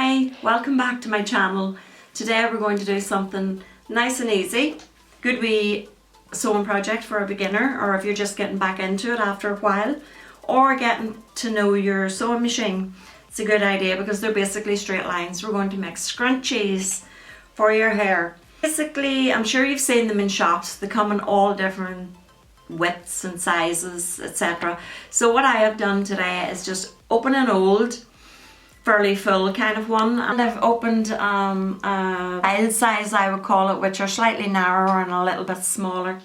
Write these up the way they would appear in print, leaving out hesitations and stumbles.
Hi, welcome back to my channel. Today we're going to do something nice and easy. Good wee sewing project for a beginner, or if you're just getting back into it after a while, or getting to know your sewing machine. It's a good idea because they're basically straight lines. We're going to make scrunchies for your hair. Basically, I'm sure you've seen them in shops. They come in all different widths and sizes, etc. So what I have done today is just open an old, fairly full kind of one, and I've opened a child size, I would call it, which are slightly narrower and a little bit smaller.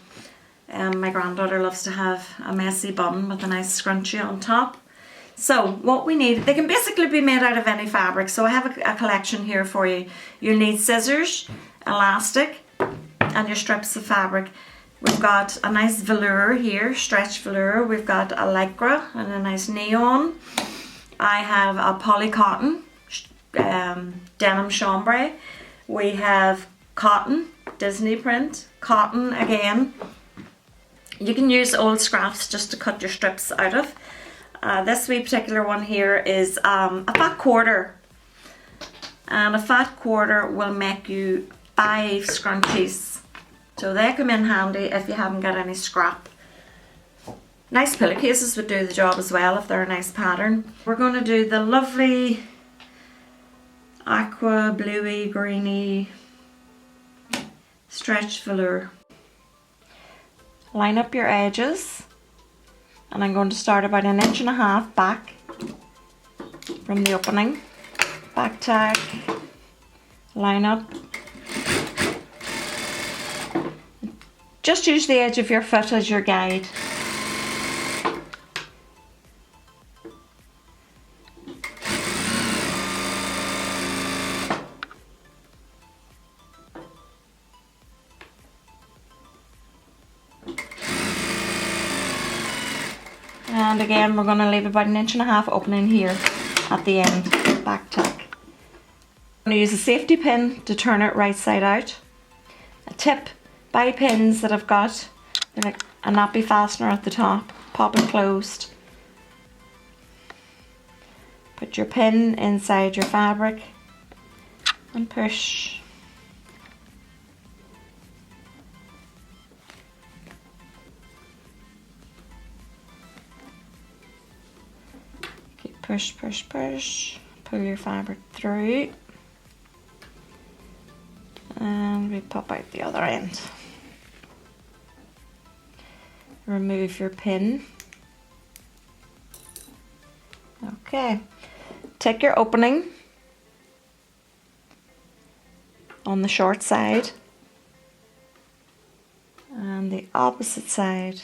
My granddaughter loves to have a messy bun with a nice scrunchie on top. So what we need, they can basically be made out of any fabric, so I have a collection here for you. You'll need scissors, elastic, and your strips of fabric. We've got a nice velour here, stretch velour. We've got a lycra and a nice neon. I have a poly cotton, denim chambray. We have cotton, Disney print, cotton again. You can use old scraps just to cut your strips out of. This wee particular one here is a fat quarter. And a fat quarter will make you 5 scrunchies. So they come in handy if you haven't got any scrap. Nice pillowcases would do the job as well if they're a nice pattern. We're going to do the lovely aqua, bluey, greeny stretch velour. Line up your edges, and I'm going to start about 1.5 inches back from the opening. Back tack, line up. Just use the edge of your foot as your guide. And again, we're going to leave about 1.5 inches opening here at the end, back tack. I'm going to use a safety pin to turn it right side out. A tip, buy pins that I've got, they're like a nappy fastener at the top, pop it closed. Put your pin inside your fabric and push. Push, push, push, pull your fabric through, and we pop out the other end. Remove your pin. Okay, take your opening on the short side and the opposite side.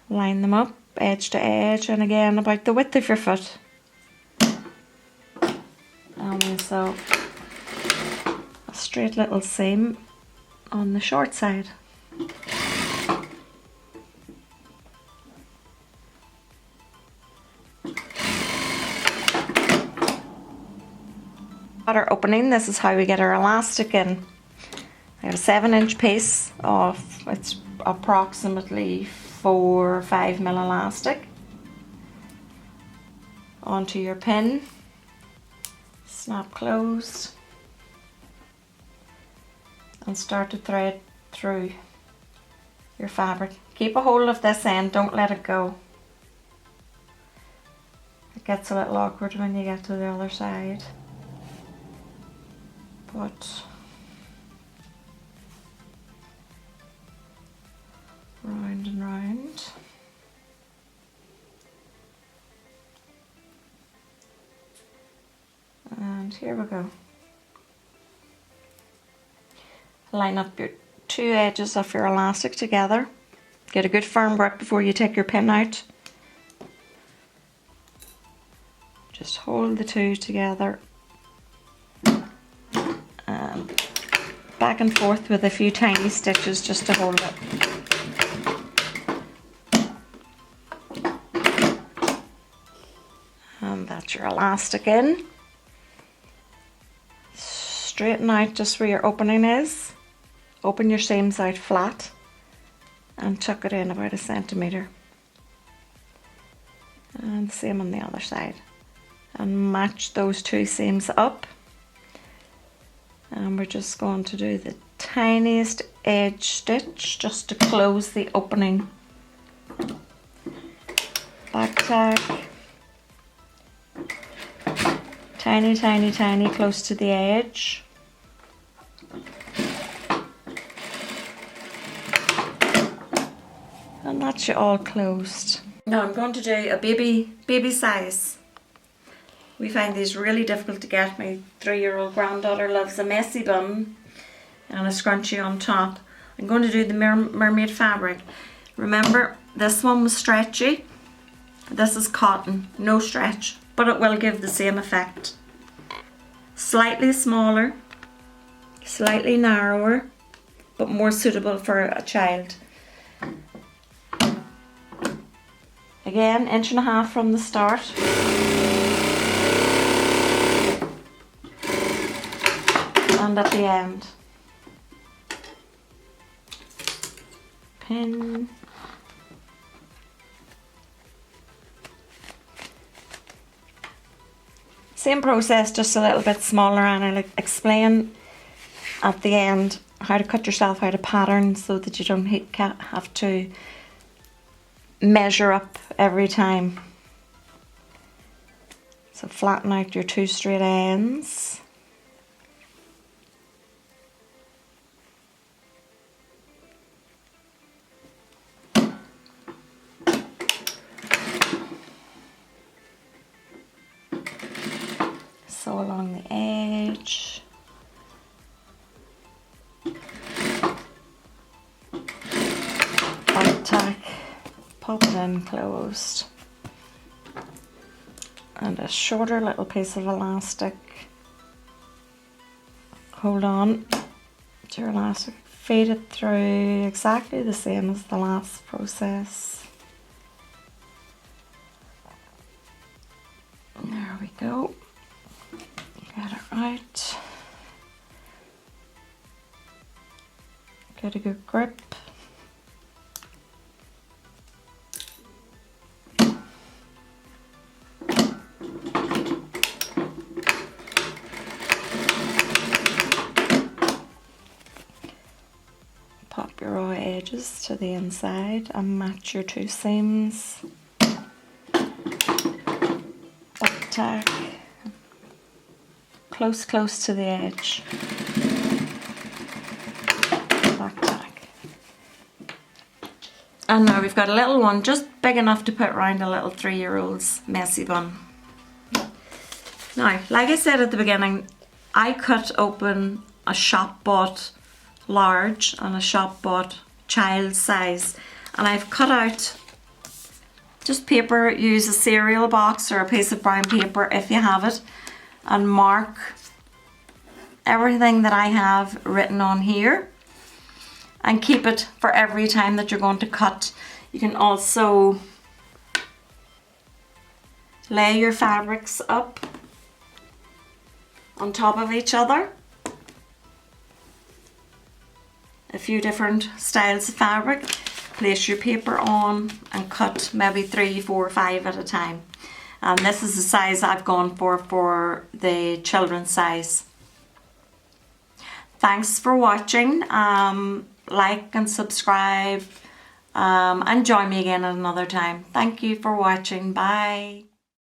Line them up edge to edge, and again about the width of your foot. And we sew a straight little seam on the short side. At our opening, this is how we get our elastic in. I have a 7-inch piece of, it's approximately 4 or 5 mil elastic onto your pin, snap closed, and start to thread through your fabric. Keep a hold of this end, don't let it go. It gets a little awkward when you get to the other side, but round and round. And here we go. Line up your 2 edges of your elastic together. Get a good firm grip before you take your pin out. Just hold the 2 together and back and forth with a few tiny stitches just to hold it. And that's your elastic in. Straighten out just where your opening is. Open your seams out flat and tuck it in about 1 centimetre. And same on the other side. and match those two seams up. And we're just going to do the tiniest edge stitch just to close the opening. Back tack. Tiny, tiny, tiny, close to the edge. And that's you all closed. Now I'm going to do a baby size. We find these really difficult to get. My 3-year-old granddaughter loves a messy bun and a scrunchie on top. I'm going to do the mermaid fabric. Remember, this one was stretchy. This is cotton, no stretch, but it will give the same effect. Slightly smaller, slightly narrower, but more suitable for a child. Again, 1.5 inches from the start. And at the end. Pin. Same process, just a little bit smaller, and I'll explain at the end how to cut yourself out a pattern so that you don't have to measure up every time. So flatten out your 2 straight ends. Sew along the edge. Back tack, pop it in closed. And a shorter little piece of elastic. Hold on to your elastic, feed it through exactly the same as the last process. There we go. Get it right. Get a good grip. Pop your raw edges to the inside and match your 2 seams. Back tack. Close to the edge. Back tack. And now we've got a little one just big enough to put around a little 3-year-old's messy bun. Now, like I said at the beginning, I cut open a shop bought large and a shop bought child size, and I've cut out just paper. Use a cereal box or a piece of brown paper if you have it, and mark everything that I have written on here and keep it for every time that you're going to cut. You can also lay your fabrics up on top of each other. A few different styles of fabric. Place your paper on and cut maybe 3, 4, 5 at a time. And this is the size I've gone for the children's size. Thanks for watching. Like and subscribe, and join me again at another time. Thank you for watching. Bye.